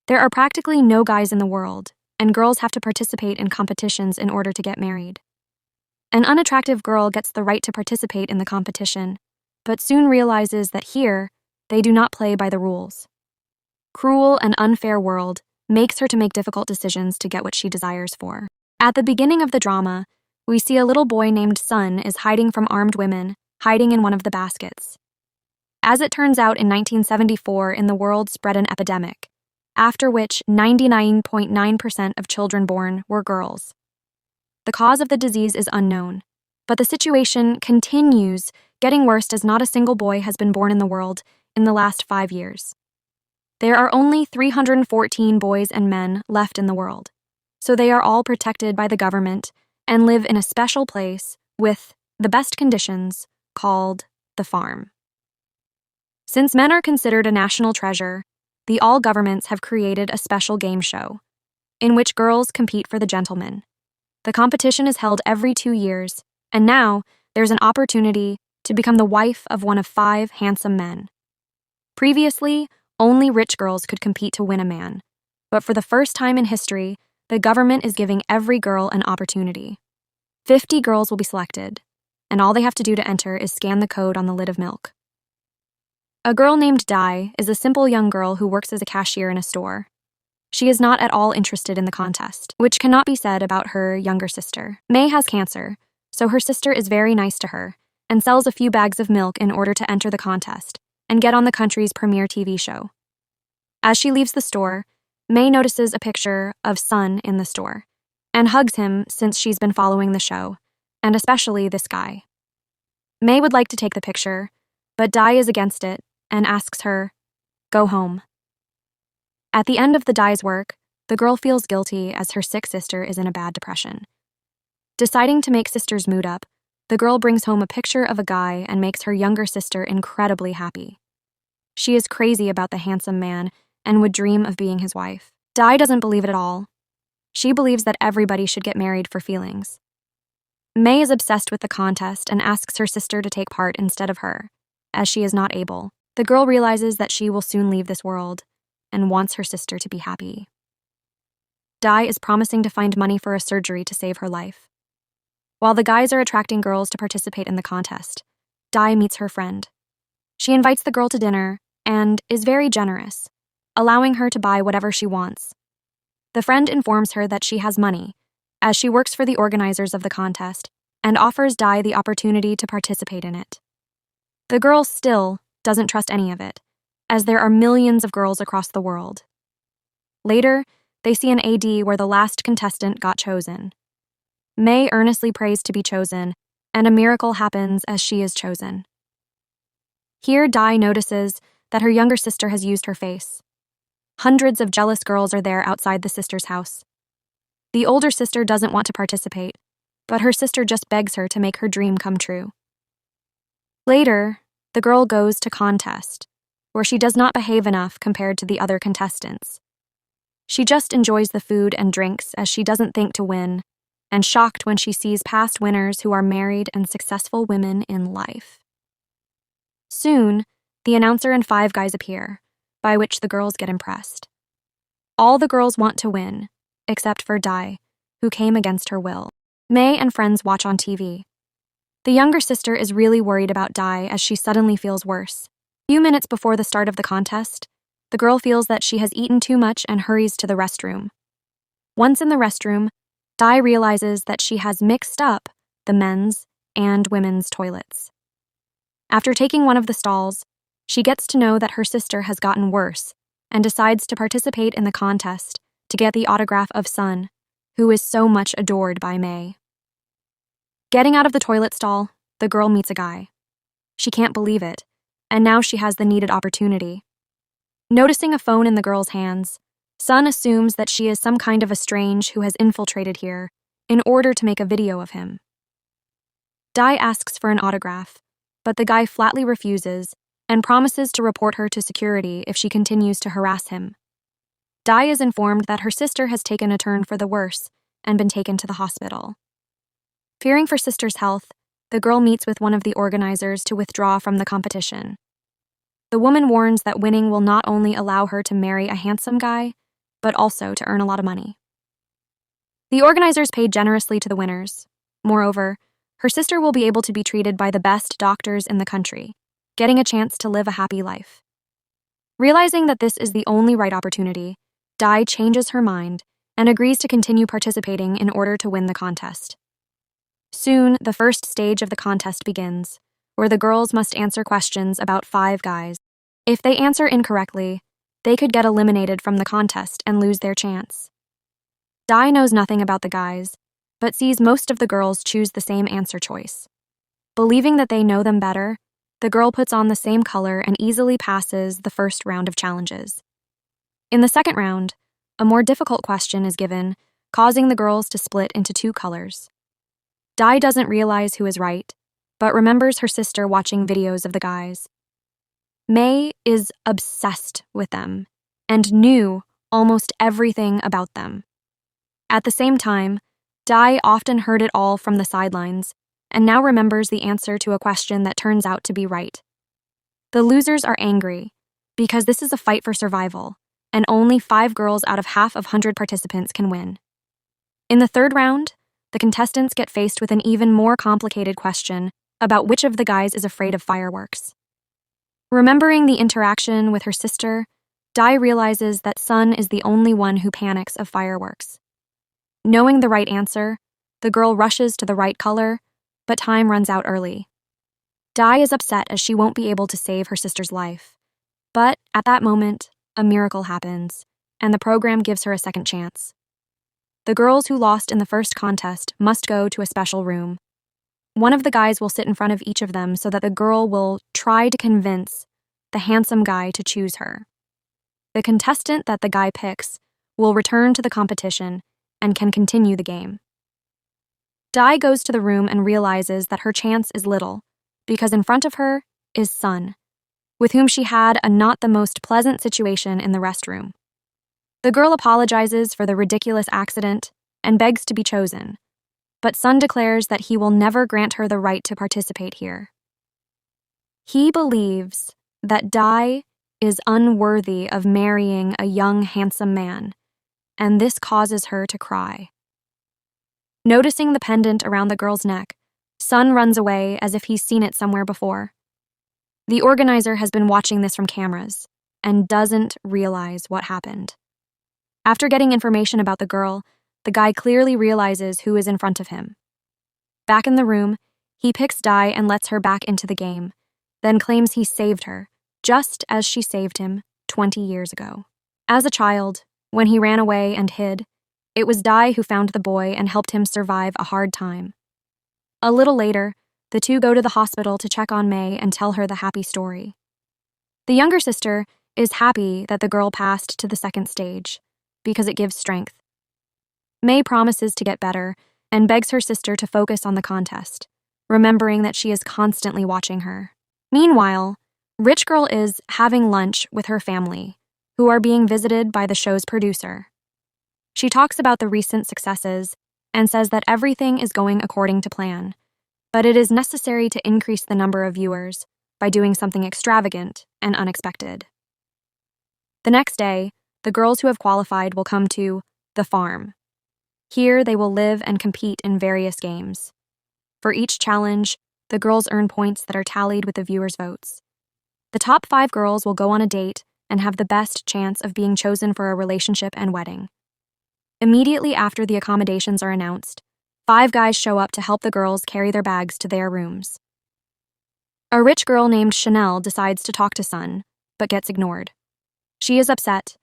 There are practically no guys in the world, and girls have to participate in competitions in order to get married. An unattractive girl gets the right to participate in the competition, but soon realizes that here, they do not play by the rules. Cruel and unfair world makes her to make difficult decisions to get what she desires for. At the beginning of the drama, we see a little boy named Sun is hiding from armed women, hiding in one of the baskets. As it turns out, in 1974, in the world spread an epidemic, after which 99.9% of children born were girls. The cause of the disease is unknown, but the situation continues getting worse as not a single boy has been born in the world in the last 5 years. There are only 314 boys and men left in the world, so they are all protected by the government and live in a special place with the best conditions called the farm. Since men are considered a national treasure, the all governments have created a special game show in which girls compete for the gentlemen. The competition is held every 2 years, and now there's an opportunity to become the wife of one of 5 handsome men. Previously, only rich girls could compete to win a man, but for the first time in history, the government is giving every girl an opportunity. 50 girls will be selected, and all they have to do to enter is scan the code on the lid of milk. A girl named Dai is a simple young girl who works as a cashier in a store. She is not at all interested in the contest, which cannot be said about her younger sister. May has cancer, so her sister is very nice to her and sells a few bags of milk in order to enter the contest and get on the country's premier TV show. As she leaves the store, May notices a picture of Sun in the store and hugs him since she's been following the show, and especially this guy. May would like to take the picture, but Dai is against it and asks her, "Go home." At the end of the Dai's work, the girl feels guilty as her sick sister is in a bad depression. Deciding to make sister's mood up, the girl brings home a picture of a guy and makes her younger sister incredibly happy. She is crazy about the handsome man and would dream of being his wife. Dai doesn't believe it at all. She believes that everybody should get married for feelings. May is obsessed with the contest and asks her sister to take part instead of her, as she is not able. The girl realizes that she will soon leave this world and wants her sister to be happy. Dai is promising to find money for a surgery to save her life. While the guys are attracting girls to participate in the contest, Dai meets her friend. She invites the girl to dinner and is very generous, allowing her to buy whatever she wants. The friend informs her that she has money, as she works for the organizers of the contest, and offers Dai the opportunity to participate in it. The girl still doesn't trust any of it, as there are millions of girls across the world. Later, they see an AD where the last contestant got chosen. May earnestly prays to be chosen, and a miracle happens as she is chosen. Here, Dai notices that her younger sister has used her face. Hundreds of jealous girls are there outside the sister's house. The older sister doesn't want to participate, but her sister just begs her to make her dream come true. Later, the girl goes to contest, where she does not behave enough compared to the other contestants. She just enjoys the food and drinks as she doesn't think to win, and shocked when she sees past winners who are married and successful women in life. Soon, the announcer and 5 guys appear, by which the girls get impressed. All the girls want to win, except for Dai, who came against her will. May and friends watch on TV. The younger sister is really worried about Dai as she suddenly feels worse. A few minutes before the start of the contest, the girl feels that she has eaten too much and hurries to the restroom. Once in the restroom, Dai realizes that she has mixed up the men's and women's toilets. After taking one of the stalls, she gets to know that her sister has gotten worse and decides to participate in the contest to get the autograph of Sun, who is so much adored by May. Getting out of the toilet stall, the girl meets a guy. She can't believe it, and now she has the needed opportunity. Noticing a phone in the girl's hands, Sun assumes that she is some kind of a strange who has infiltrated here in order to make a video of him. Dai asks for an autograph, but the guy flatly refuses and promises to report her to security if she continues to harass him. Dai is informed that her sister has taken a turn for the worse and been taken to the hospital. Fearing for sister's health, the girl meets with one of the organizers to withdraw from the competition. The woman warns that winning will not only allow her to marry a handsome guy, but also to earn a lot of money. The organizers paid generously to the winners. Moreover, her sister will be able to be treated by the best doctors in the country, getting a chance to live a happy life. Realizing that this is the only right opportunity, Dai changes her mind and agrees to continue participating in order to win the contest. Soon, the first stage of the contest begins, where the girls must answer questions about 5 guys. If they answer incorrectly, they could get eliminated from the contest and lose their chance. Dai knows nothing about the guys, but sees most of the girls choose the same answer choice. Believing that they know them better, the girl puts on the same color and easily passes the first round of challenges. In the second round, a more difficult question is given, causing the girls to split into 2 colors. Dai doesn't realize who is right, but remembers her sister watching videos of the guys. May is obsessed with them and knew almost everything about them. At the same time, Dai often heard it all from the sidelines and now remembers the answer to a question that turns out to be right. The losers are angry because this is a fight for survival, and only 5 girls out of half of 100 participants can win. In the third round, the contestants get faced with an even more complicated question about which of the guys is afraid of fireworks. Remembering the interaction with her sister, Dai realizes that Sun is the only one who panics of fireworks. Knowing the right answer, the girl rushes to the right color, but time runs out early. Dai is upset as she won't be able to save her sister's life. But at that moment, a miracle happens, and the program gives her a second chance. The girls who lost in the first contest must go to a special room. One of the guys will sit in front of each of them so that the girl will try to convince the handsome guy to choose her. The contestant that the guy picks will return to the competition and can continue the game. Dai goes to the room and realizes that her chance is little, because in front of her is Sun, with whom she had a not the most pleasant situation in the restroom. The girl apologizes for the ridiculous accident and begs to be chosen, but Sun declares that he will never grant her the right to participate here. He believes that Dai is unworthy of marrying a young, handsome man, and this causes her to cry. Noticing the pendant around the girl's neck, Sun runs away as if he's seen it somewhere before. The organizer has been watching this from cameras and doesn't realize what happened. After getting information about the girl, the guy clearly realizes who is in front of him. Back in the room, he picks Dai and lets her back into the game, then claims he saved her, just as she saved him 20 years ago. As a child, when he ran away and hid, it was Dai who found the boy and helped him survive a hard time. A little later, the two go to the hospital to check on May and tell her the happy story. The younger sister is happy that the girl passed to the second stage, because it gives strength. May promises to get better and begs her sister to focus on the contest, remembering that she is constantly watching her. Meanwhile, Rich Girl is having lunch with her family, who are being visited by the show's producer. She talks about the recent successes and says that everything is going according to plan, but it is necessary to increase the number of viewers by doing something extravagant and unexpected. The next day, the girls who have qualified will come to the farm. Here, they will live and compete in various games. For each challenge, the girls earn points that are tallied with the viewers' votes. The top 5 girls will go on a date and have the best chance of being chosen for a relationship and wedding. Immediately after the accommodations are announced, 5 guys show up to help the girls carry their bags to their rooms. A rich girl named Chanel decides to talk to Sun, but gets ignored. She is upset,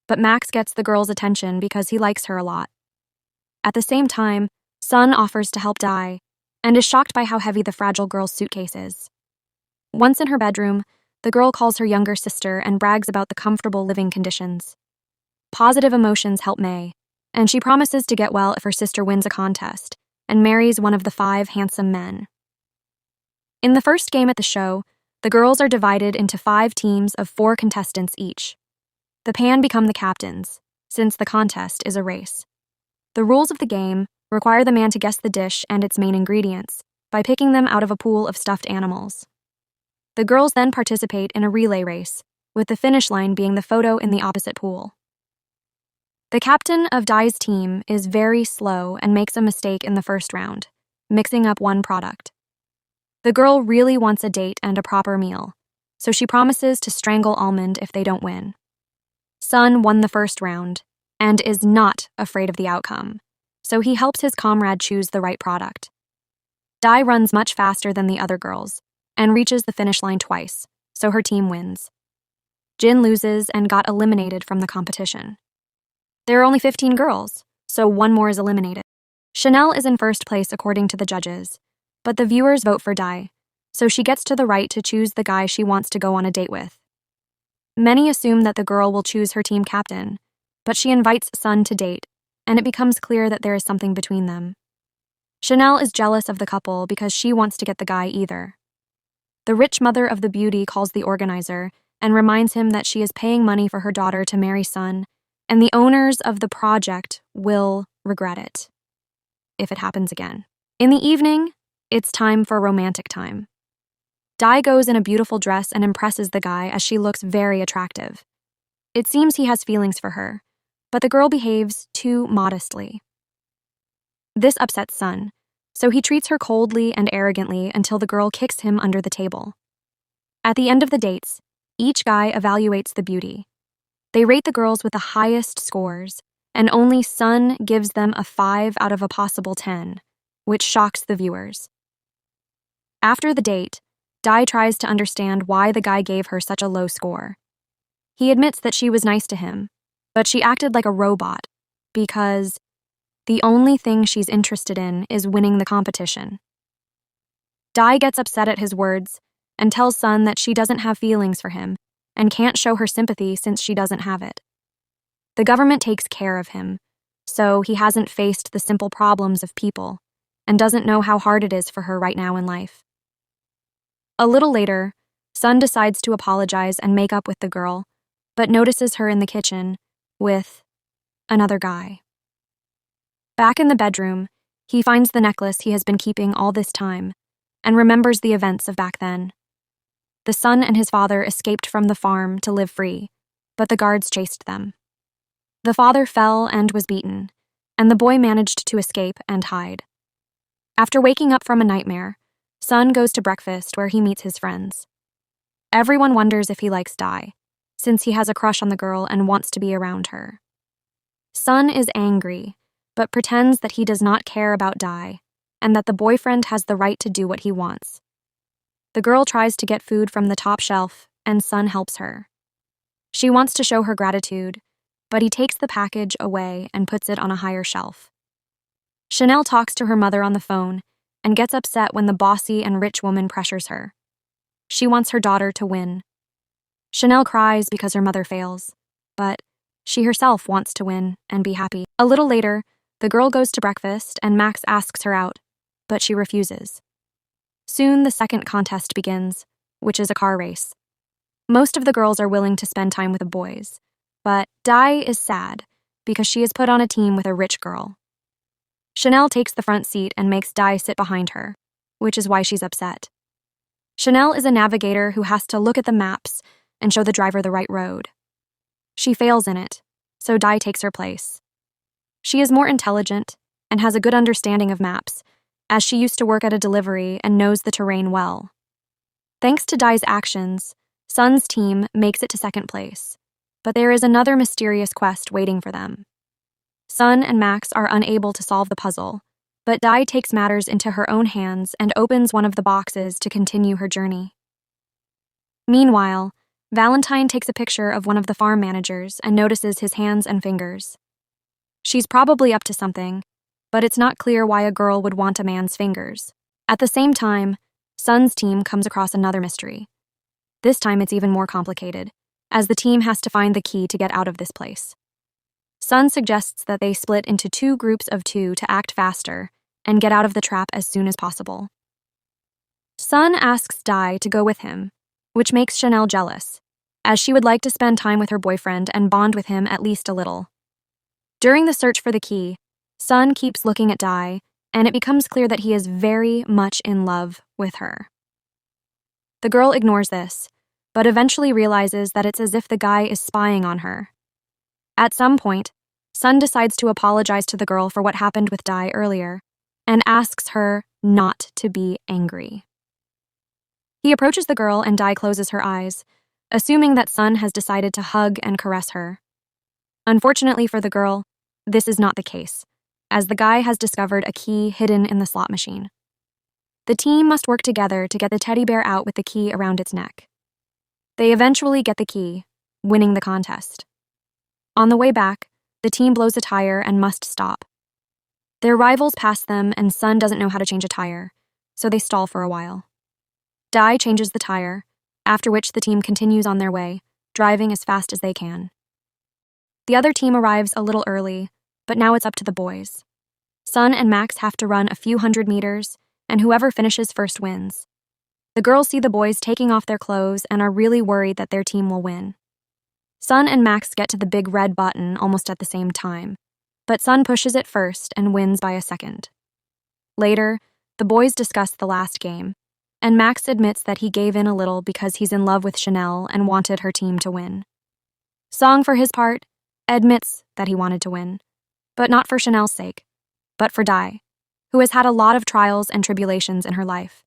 but Max gets the girl's attention because he likes her a lot. At the same time, Sun offers to help Dai and is shocked by how heavy the fragile girl's suitcase is. Once in her bedroom, the girl calls her younger sister and brags about the comfortable living conditions. Positive emotions help May, and she promises to get well if her sister wins a contest and marries one of the 5 handsome men. In the first game at the show, the girls are divided into 5 teams of 4 contestants each. The Pan become the captains, since the contest is a race. The rules of the game require the man to guess the dish and its main ingredients by picking them out of a pool of stuffed animals. The girls then participate in a relay race, with the finish line being the photo in the opposite pool. The captain of Dai's team is very slow and makes a mistake in the first round, mixing up one product. The girl really wants a date and a proper meal, so she promises to strangle Almond if they don't win. Sun won the first round and is not afraid of the outcome, so he helps his comrade choose the right product. Dai runs much faster than the other girls and reaches the finish line twice, so her team wins. Jin loses and got eliminated from the competition. There are only 15 girls, so one more is eliminated. Chanel is in first place according to the judges, but the viewers vote for Dai, so she gets to the right to choose the guy she wants to go on a date with. Many assume that the girl will choose her team captain, but she invites Sun to date, and it becomes clear that there is something between them. Chanel is jealous of the couple because she wants to get the guy either. The rich mother of the beauty calls the organizer and reminds him that she is paying money for her daughter to marry Sun, and the owners of the project will regret it if it happens again. In the evening, it's time for romantic time. Dai goes in a beautiful dress and impresses the guy as she looks very attractive. It seems he has feelings for her, but the girl behaves too modestly. This upsets Sun, so he treats her coldly and arrogantly until the girl kicks him under the table. At the end of the dates, each guy evaluates the beauty. They rate the girls with the highest scores, and only Sun gives them a 5 out of a possible 10, which shocks the viewers. After the date, Dai tries to understand why the guy gave her such a low score. He admits that she was nice to him, but she acted like a robot because the only thing she's interested in is winning the competition. Dai gets upset at his words and tells Sun that she doesn't have feelings for him and can't show her sympathy since she doesn't have it. The government takes care of him, so he hasn't faced the simple problems of people and doesn't know how hard it is for her right now in life. A little later, Sun decides to apologize and make up with the girl, but notices her in the kitchen with another guy. Back in the bedroom, he finds the necklace he has been keeping all this time and remembers the events of back then. The son and his father escaped from the farm to live free, but the guards chased them. The father fell and was beaten, and the boy managed to escape and hide. After waking up from a nightmare, Sun goes to breakfast where he meets his friends. Everyone wonders if he likes Dai, since he has a crush on the girl and wants to be around her. Sun is angry, but pretends that he does not care about Dai and that the boyfriend has the right to do what he wants. The girl tries to get food from the top shelf, and Sun helps her. She wants to show her gratitude, but he takes the package away and puts it on a higher shelf. Chanel talks to her mother on the phone and gets upset when the bossy and rich woman pressures her. She wants her daughter to win. Chanel cries because her mother fails, but she herself wants to win and be happy. A little later, the girl goes to breakfast and Max asks her out, but she refuses. Soon the second contest begins, which is a car race. Most of the girls are willing to spend time with the boys, but Dai is sad because she is put on a team with a rich girl. Chanel takes the front seat and makes Dai sit behind her, which is why she's upset. Chanel is a navigator who has to look at the maps and show the driver the right road. She fails in it, so Dai takes her place. She is more intelligent and has a good understanding of maps, as she used to work at a delivery and knows the terrain well. Thanks to Dai's actions, Sun's team makes it to second place, but there is another mysterious quest waiting for them. Sun and Max are unable to solve the puzzle, but Dai takes matters into her own hands and opens one of the boxes to continue her journey. Meanwhile, Valentine takes a picture of one of the farm managers and notices his hands and fingers. She's probably up to something, but it's not clear why a girl would want a man's fingers. At the same time, Sun's team comes across another mystery. This time it's even more complicated, as the team has to find the key to get out of this place. Sun suggests that they split into 2 groups of 2 to act faster and get out of the trap as soon as possible. Sun asks Dai to go with him, which makes Chanel jealous, as she would like to spend time with her boyfriend and bond with him at least a little. During the search for the key, Sun keeps looking at Dai, and it becomes clear that he is very much in love with her. The girl ignores this, but eventually realizes that it's as if the guy is spying on her. At some point, Sun decides to apologize to the girl for what happened with Dai earlier and asks her not to be angry. He approaches the girl and Dai closes her eyes, assuming that Sun has decided to hug and caress her. Unfortunately for the girl, this is not the case, as the guy has discovered a key hidden in the slot machine. The team must work together to get the teddy bear out with the key around its neck. They eventually get the key, winning the contest. On the way back, the team blows a tire and must stop. Their rivals pass them and Sun doesn't know how to change a tire, so they stall for a while. Dai changes the tire, after which the team continues on their way, driving as fast as they can. The other team arrives a little early, but now it's up to the boys. Sun and Max have to run a few hundred meters, and whoever finishes first wins. The girls see the boys taking off their clothes and are really worried that their team will win. Sun and Max get to the big red button almost at the same time, but Sun pushes it first and wins by a second. Later, the boys discuss the last game, and Max admits that he gave in a little because he's in love with Chanel and wanted her team to win. Song, for his part, admits that he wanted to win, but not for Chanel's sake, but for Dai, who has had a lot of trials and tribulations in her life.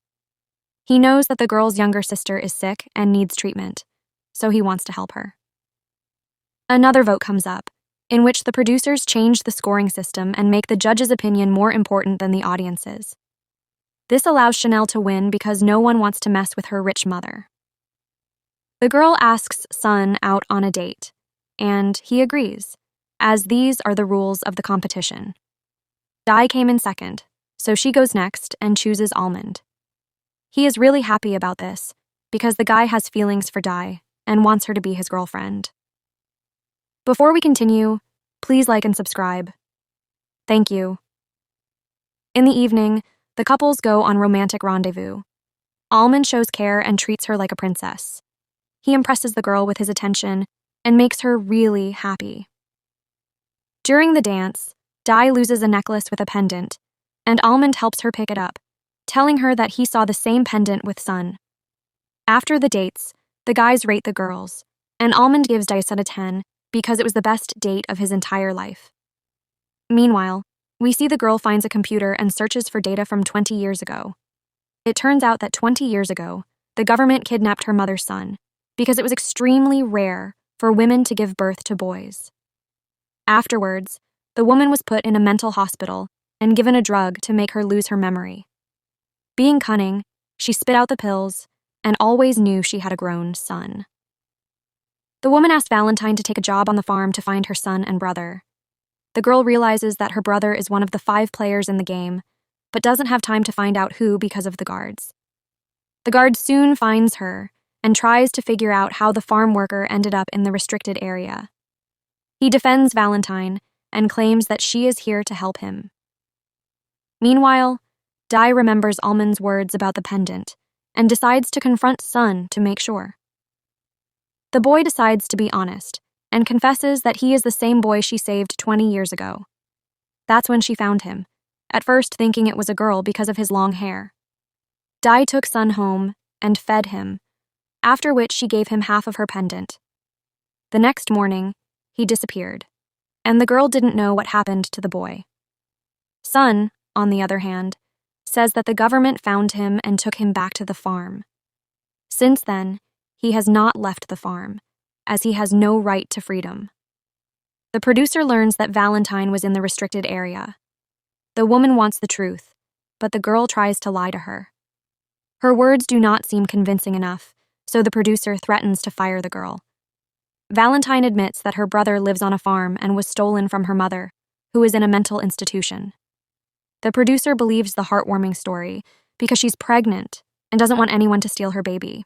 He knows that the girl's younger sister is sick and needs treatment, so he wants to help her. Another vote comes up, in which the producers change the scoring system and make the judge's opinion more important than the audience's. This allows Chanel to win because no one wants to mess with her rich mother. The girl asks Sun out on a date, and he agrees, as these are the rules of the competition. Dai came in second, so she goes next and chooses Almond. He is really happy about this because the guy has feelings for Dai and wants her to be his girlfriend. Before we continue, please like and subscribe. Thank you. In the evening, the couples go on romantic rendezvous. Almond shows care and treats her like a princess. He impresses the girl with his attention and makes her really happy. During the dance, Dai loses a necklace with a pendant, and Almond helps her pick it up, telling her that he saw the same pendant with Sun. After the dates, the guys rate the girls, and Almond gives Dai a 10 because it was the best date of his entire life. Meanwhile, we see the girl finds a computer and searches for data from 20 years ago. It turns out that 20 years ago, the government kidnapped her mother's son because it was extremely rare for women to give birth to boys. Afterwards, the woman was put in a mental hospital and given a drug to make her lose her memory. Being cunning, she spit out the pills and always knew she had a grown son. The woman asked Valentine to take a job on the farm to find her son and brother. The girl realizes that her brother is one of the 5 players in the game, but doesn't have time to find out who because of the guards. The guard soon finds her and tries to figure out how the farm worker ended up in the restricted area. He defends Valentine and claims that she is here to help him. Meanwhile, Dai remembers Almond's words about the pendant and decides to confront Sun to make sure. The boy decides to be honest and confesses that he is the same boy she saved 20 years ago. That's when she found him, at first thinking it was a girl because of his long hair. Dai took Sun home and fed him, after which she gave him half of her pendant. The next morning, he disappeared, and the girl didn't know what happened to the boy. Sun, on the other hand, says that the government found him and took him back to the farm. Since then, he has not left the farm, as he has no right to freedom. The producer learns that Valentine was in the restricted area. The woman wants the truth, but the girl tries to lie to her. Her words do not seem convincing enough, so the producer threatens to fire the girl. Valentine admits that her brother lives on a farm and was stolen from her mother, who is in a mental institution. The producer believes the heartwarming story because she's pregnant and doesn't want anyone to steal her baby.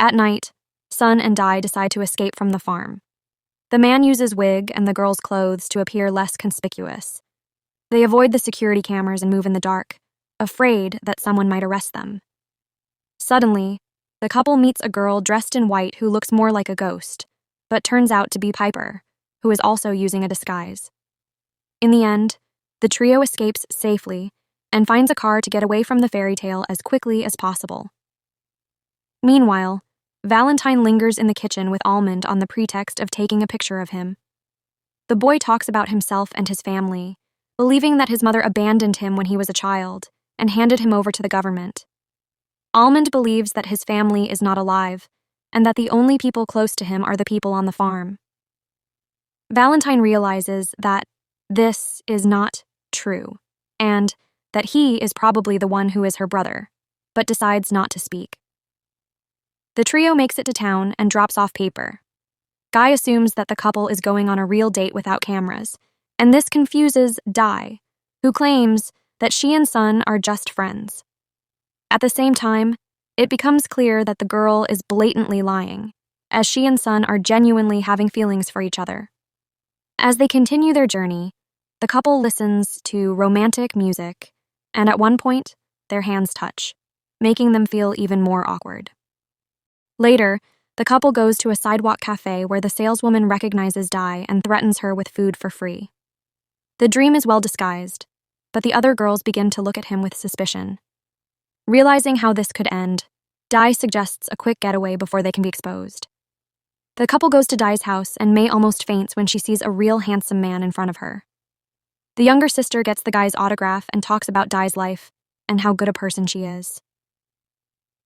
At night, Sun and Dai decide to escape from the farm. The man uses wig and the girl's clothes to appear less conspicuous. They avoid the security cameras and move in the dark, afraid that someone might arrest them. Suddenly, the couple meets a girl dressed in white who looks more like a ghost, but turns out to be Piper, who is also using a disguise. In the end, the trio escapes safely and finds a car to get away from the fairy tale as quickly as possible. Meanwhile, Valentine lingers in the kitchen with Almond on the pretext of taking a picture of him. The boy talks about himself and his family, believing that his mother abandoned him when he was a child and handed him over to the government. Almond believes that his family is not alive and that the only people close to him are the people on the farm. Valentine realizes that this is not true and that he is probably the one who is her brother, but decides not to speak. The trio makes it to town and drops off paper. Guy assumes that the couple is going on a real date without cameras, and this confuses Di, who claims that she and Sun are just friends. At the same time, it becomes clear that the girl is blatantly lying, as she and Sun are genuinely having feelings for each other. As they continue their journey, the couple listens to romantic music, and at one point, their hands touch, making them feel even more awkward. Later, the couple goes to a sidewalk cafe where the saleswoman recognizes Di and threatens her with food for free. The dream is well disguised, but the other girls begin to look at him with suspicion. Realizing how this could end, Di suggests a quick getaway before they can be exposed. The couple goes to Di's house, and May almost faints when she sees a real handsome man in front of her. The younger sister gets the guy's autograph and talks about Di's life and how good a person she is.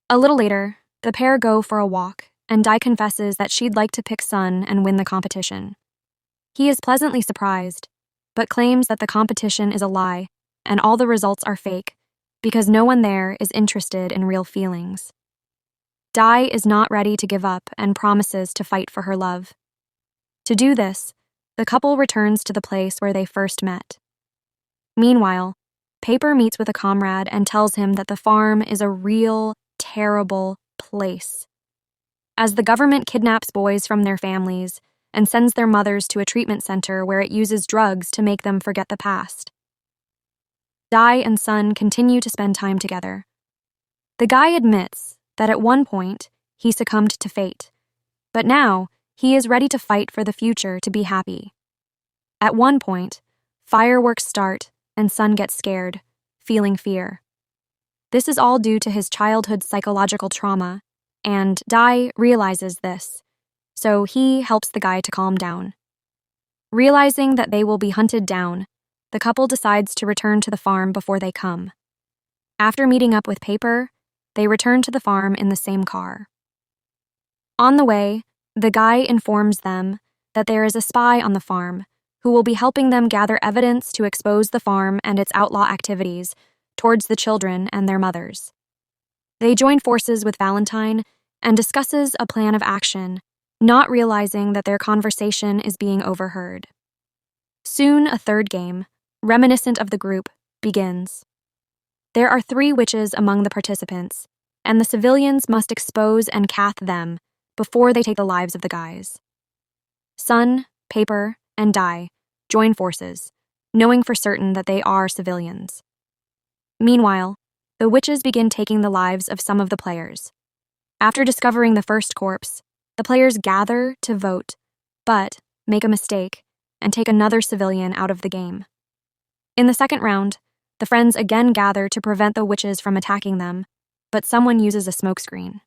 A little later, the pair go for a walk, and Di confesses that she'd like to pick Sun and win the competition. He is pleasantly surprised, but claims that the competition is a lie and all the results are fake because no one there is interested in real feelings. Di is not ready to give up and promises to fight for her love. To do this, the couple returns to the place where they first met. Meanwhile, Paper meets with a comrade and tells him that the farm is a real, terrible place. As the government kidnaps boys from their families and sends their mothers to a treatment center where it uses drugs to make them forget the past. Di and Sun continue to spend time together. The guy admits that at one point he succumbed to fate, but now he is ready to fight for the future to be happy. At one point, fireworks start and Sun gets scared, feeling fear. This is all due to his childhood psychological trauma, and Di realizes this, so he helps the guy to calm down. Realizing that they will be hunted down, the couple decides to return to the farm before they come. After meeting up with Paper, they return to the farm in the same car. On the way, the guy informs them that there is a spy on the farm who will be helping them gather evidence to expose the farm and its outlaw activities towards the children and their mothers. They join forces with Valentine and discusses a plan of action, not realizing that their conversation is being overheard. Soon a third game, reminiscent of the group, begins. There are 3 witches among the participants, and the civilians must expose and cath them before they take the lives of the guys. Sun, Paper, and Di join forces, knowing for certain that they are civilians. Meanwhile, the witches begin taking the lives of some of the players. After discovering the first corpse, the players gather to vote, but make a mistake and take another civilian out of the game. In the second round, the friends again gather to prevent the witches from attacking them, but someone uses a smokescreen.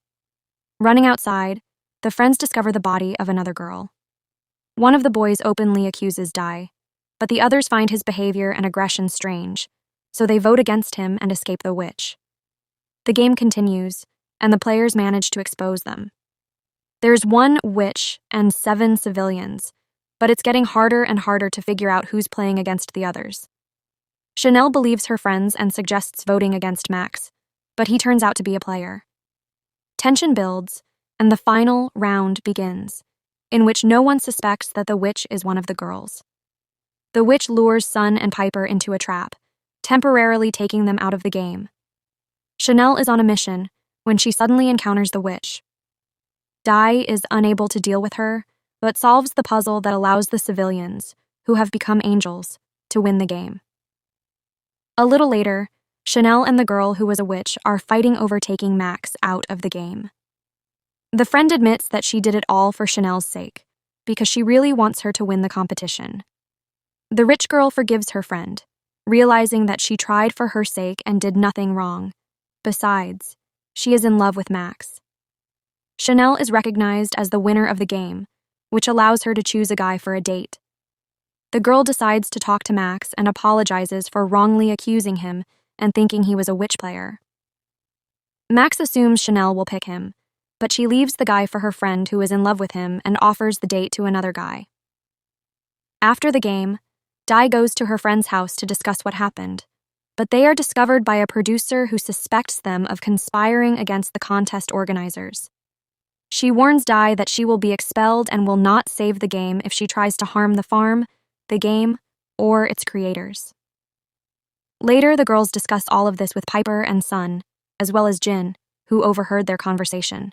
Running outside, the friends discover the body of another girl. One of the boys openly accuses Di, but the others find his behavior and aggression strange, so they vote against him and escape the witch. The game continues, and the players manage to expose them. There's 1 witch and 7 civilians, but it's getting harder and harder to figure out who's playing against the others. Chanel believes her friends and suggests voting against Max, but he turns out to be a player. Tension builds, and the final round begins, in which no one suspects that the witch is one of the girls. The witch lures Sun and Piper into a trap, temporarily taking them out of the game. Chanel is on a mission when she suddenly encounters the witch. Di is unable to deal with her, but solves the puzzle that allows the civilians, who have become angels, to win the game. A little later, Chanel and the girl who was a witch are fighting over taking Max out of the game. The friend admits that she did it all for Chanel's sake, because she really wants her to win the competition. The rich girl forgives her friend, realizing that she tried for her sake and did nothing wrong. Besides, she is in love with Max. Chanel is recognized as the winner of the game, which allows her to choose a guy for a date. The girl decides to talk to Max and apologizes for wrongly accusing him and thinking he was a witch player. Max assumes Chanel will pick him, but she leaves the guy for her friend who is in love with him and offers the date to another guy. After the game, Di goes to her friend's house to discuss what happened, but they are discovered by a producer who suspects them of conspiring against the contest organizers. She warns Di that she will be expelled and will not save the game if she tries to harm the farm, the game, or its creators. Later, the girls discuss all of this with Piper and Sun, as well as Jin, who overheard their conversation.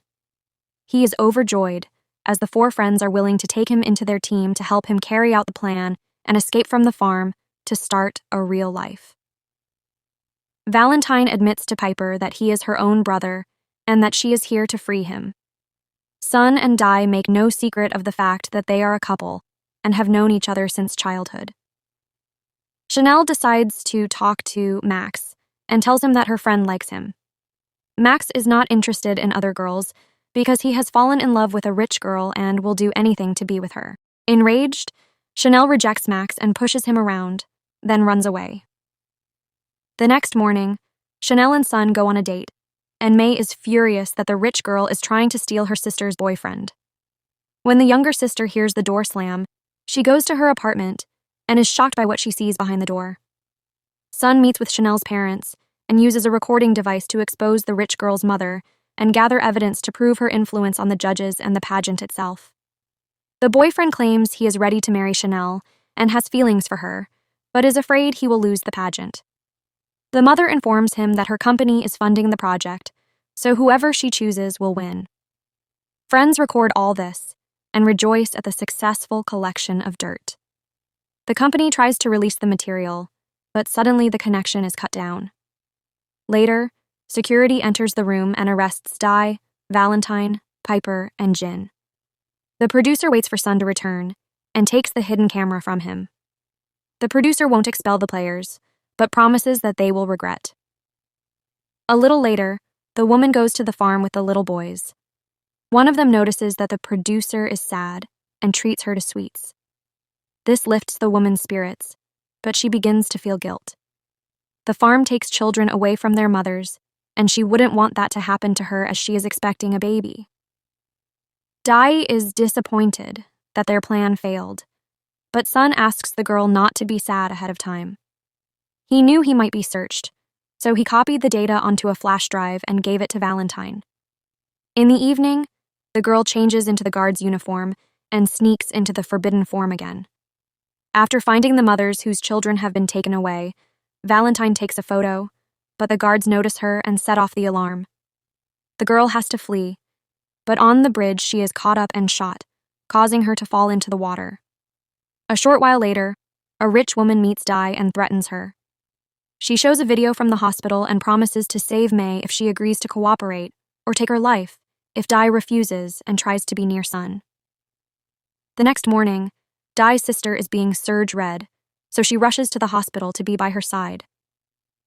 He is overjoyed, as the four friends are willing to take him into their team to help him carry out the plan and escape from the farm to start a real life. Valentine admits to Piper that he is her own brother and that she is here to free him. Sun and Di make no secret of the fact that they are a couple and have known each other since childhood. Chanel decides to talk to Max and tells him that her friend likes him. Max is not interested in other girls because he has fallen in love with a rich girl and will do anything to be with her. Enraged, Chanel rejects Max and pushes him around, then runs away. The next morning, Chanel and Sun go on a date, and May is furious that the rich girl is trying to steal her sister's boyfriend. When the younger sister hears the door slam, she goes to her apartment and is shocked by what she sees behind the door. Sun meets with Chanel's parents and uses a recording device to expose the rich girl's mother and gather evidence to prove her influence on the judges and the pageant itself. The boyfriend claims he is ready to marry Chanel and has feelings for her, but is afraid he will lose the pageant. The mother informs him that her company is funding the project, so whoever she chooses will win. Friends record all this and rejoice at the successful collection of dirt. The company tries to release the material, but suddenly the connection is cut down. Later, security enters the room and arrests Di, Valentine, Piper, and Jin. The producer waits for Sun to return and takes the hidden camera from him. The producer won't expel the players, but promises that they will regret. A little later, the woman goes to the farm with the little boys. One of them notices that the producer is sad and treats her to sweets. This lifts the woman's spirits, but she begins to feel guilt. The farm takes children away from their mothers, and she wouldn't want that to happen to her as she is expecting a baby. Di is disappointed that their plan failed, but Sun asks the girl not to be sad ahead of time. He knew he might be searched, so he copied the data onto a flash drive and gave it to Valentine. In the evening, the girl changes into the guard's uniform and sneaks into the forbidden form again. After finding the mothers whose children have been taken away, Valentine takes a photo, but the guards notice her and set off the alarm. The girl has to flee, but on the bridge she is caught up and shot, causing her to fall into the water. A short while later, a rich woman meets Di and threatens her. She shows a video from the hospital and promises to save May if she agrees to cooperate, or take her life if Di refuses and tries to be near Sun. The next morning, Di's sister is being surge red, so she rushes to the hospital to be by her side.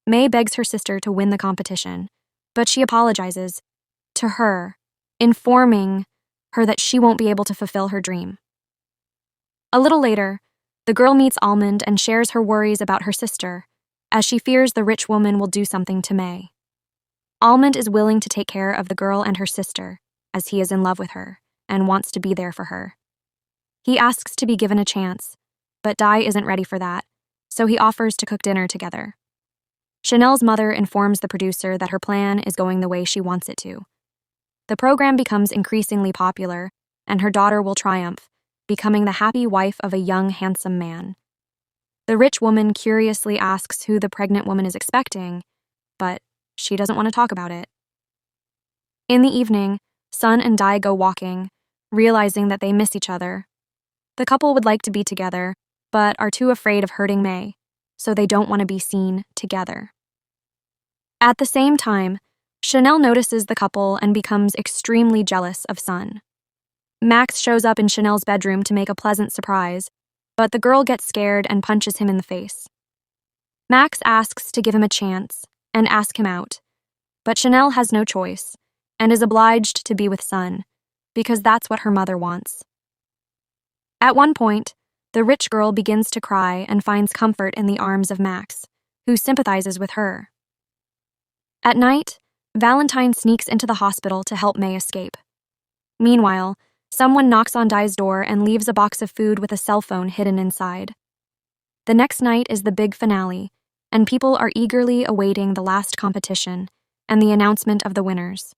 May begs her sister to win the competition, but she apologizes to her, informing her that she won't be able to fulfill her dream. A little later, the girl meets Almond and shares her worries about her sister, as she fears the rich woman will do something to May. Almond is willing to take care of the girl and her sister, as he is in love with her and wants to be there for her. He asks to be given a chance, but Di isn't ready for that, so he offers to cook dinner together. Chanel's mother informs the producer that her plan is going the way she wants it to. The program becomes increasingly popular, and her daughter will triumph, becoming the happy wife of a young, handsome man. The rich woman curiously asks who the pregnant woman is expecting, but she doesn't want to talk about it. In the evening, Sun and Di go walking, realizing that they miss each other. The couple would like to be together, but are too afraid of hurting May, so they don't want to be seen together. At the same time, Chanel notices the couple and becomes extremely jealous of Sun. Max shows up in Chanel's bedroom to make a pleasant surprise, but the girl gets scared and punches him in the face. Max asks to give him a chance and ask him out, but Chanel has no choice and is obliged to be with Sun, because that's what her mother wants. At one point, the rich girl begins to cry and finds comfort in the arms of Max, who sympathizes with her. At night, Valentine sneaks into the hospital to help May escape. Meanwhile, someone knocks on Dai's door and leaves a box of food with a cell phone hidden inside. The next night is the big finale, and people are eagerly awaiting the last competition and the announcement of the winners.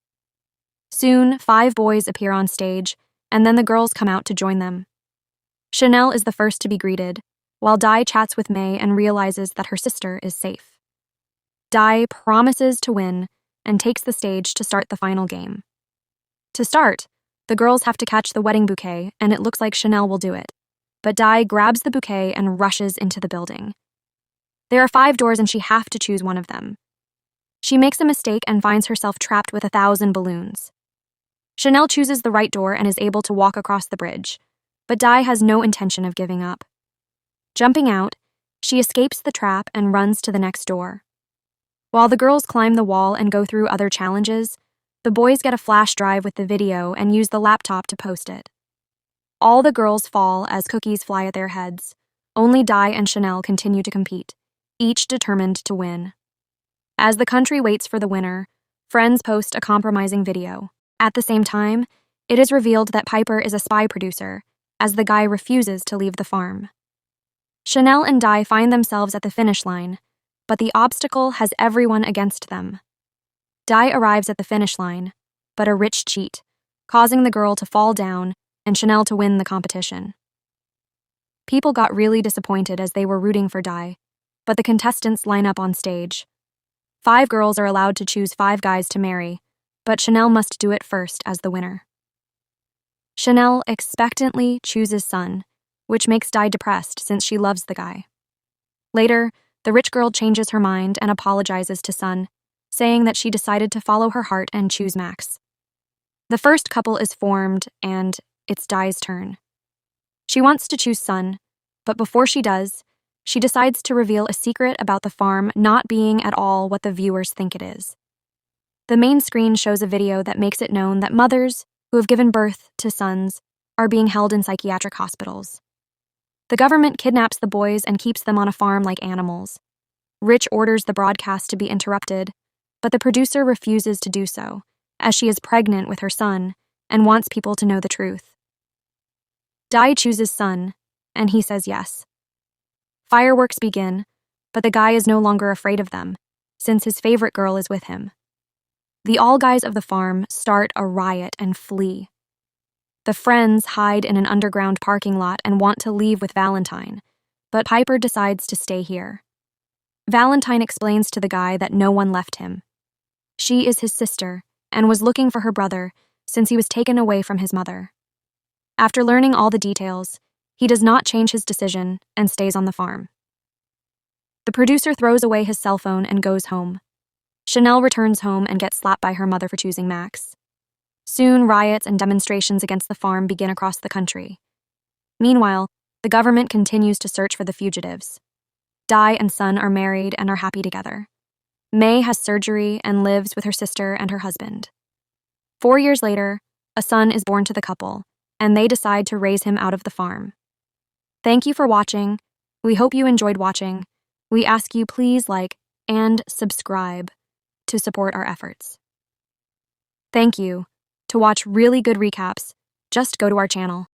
Soon, 5 boys appear on stage, and then the girls come out to join them. Chanel is the first to be greeted, while Dai chats with May and realizes that her sister is safe. Dai promises to win and takes the stage to start the final game. To start, the girls have to catch the wedding bouquet, and it looks like Chanel will do it. But Dai grabs the bouquet and rushes into the building. There are 5 doors and she has to choose one of them. She makes a mistake and finds herself trapped with 1,000 balloons. Chanel chooses the right door and is able to walk across the bridge, but Dai has no intention of giving up. Jumping out, she escapes the trap and runs to the next door. While the girls climb the wall and go through other challenges, the boys get a flash drive with the video and use the laptop to post it. All the girls fall as cookies fly at their heads. Only Dai and Chanel continue to compete, each determined to win. As the country waits for the winner, friends post a compromising video. At the same time, it is revealed that Piper is a spy producer, as the guy refuses to leave the farm. Chanel and Dai find themselves at the finish line, but the obstacle has everyone against them. Dai arrives at the finish line, but a rich cheat, causing the girl to fall down and Chanel to win the competition. People got really disappointed as they were rooting for Dai, but the contestants line up on stage. 5 girls are allowed to choose 5 guys to marry, but Chanel must do it first as the winner. Chanel expectantly chooses Sun, which makes Dai depressed since she loves the guy. Later, the rich girl changes her mind and apologizes to Sun, saying that she decided to follow her heart and choose Max. The first couple is formed, and it's Dai's turn. She wants to choose Sun, but before she does, she decides to reveal a secret about the farm not being at all what the viewers think it is. The main screen shows a video that makes it known that mothers who have given birth to sons are being held in psychiatric hospitals. The government kidnaps the boys and keeps them on a farm like animals. Rich orders the broadcast to be interrupted, but the producer refuses to do so, as she is pregnant with her son and wants people to know the truth. Dai chooses Sun, and he says yes. Fireworks begin, but the guy is no longer afraid of them, since his favorite girl is with him. The all guys of the farm start a riot and flee. The friends hide in an underground parking lot and want to leave with Valentine, but Piper decides to stay here. Valentine explains to the guy that no one left him. She is his sister and was looking for her brother since he was taken away from his mother. After learning all the details, he does not change his decision and stays on the farm. The producer throws away his cell phone and goes home. Chanel returns home and gets slapped by her mother for choosing Max. Soon, riots and demonstrations against the farm begin across the country. Meanwhile, the government continues to search for the fugitives. Dai and Sun are married and are happy together. May has surgery and lives with her sister and her husband. 4 years later, a son is born to the couple, and they decide to raise him out of the farm. Thank you for watching. We hope you enjoyed watching. We ask you please like and subscribe to support our efforts. Thank you. To watch really good recaps, just go to our channel.